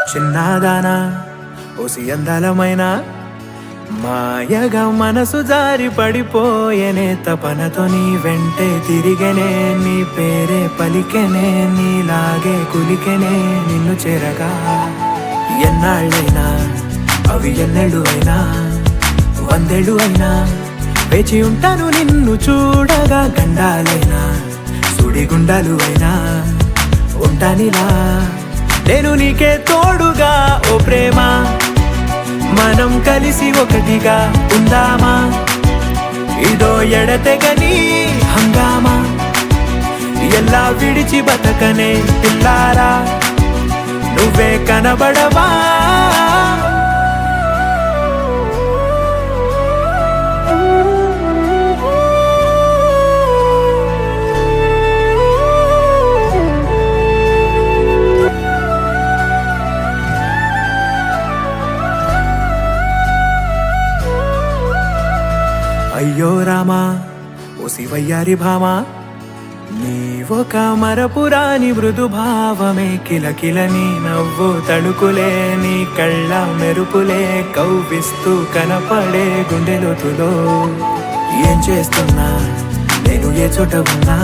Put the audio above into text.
చిన్నదానా ఓసి అందలమైన మాయగా మనసు జారి పడిపోయేనే తపనతో నీ వెంటే తిరిగనే నీ పేరే పలికెనే నీలాగే కులికెనే నిన్ను చేరగా ఎన్నాళ్ళైనా అవి ఎన్నెళ్ళు అయినా వందేళ్ళు అయినా వేచి ఉంటాను నిన్ను చూడగా గండాలైనా సుడిగుండాలు అయినా ఉంటానిలా నేను నీకే తోడుగా ఓ ప్రేమ మనం కలిసి ఒకటిగా ఉందామా ఇదో ఎడతెగని హంగామా ఎలా విడిచి బతకనే పిల్లారా నువ్వే కనబడవా అయ్యో రామా ఓ శివయ్యారి భామా నీవొక మరపురాని మృదు భావమే కిలకిల నీ నవ్వు తడుకులే నీ కళ్ళ మెరుపులే కవ్విస్తూ కనపడే గుండెలోతులో ఏం చేస్తున్నా నేను ఏ చోట ఉన్నా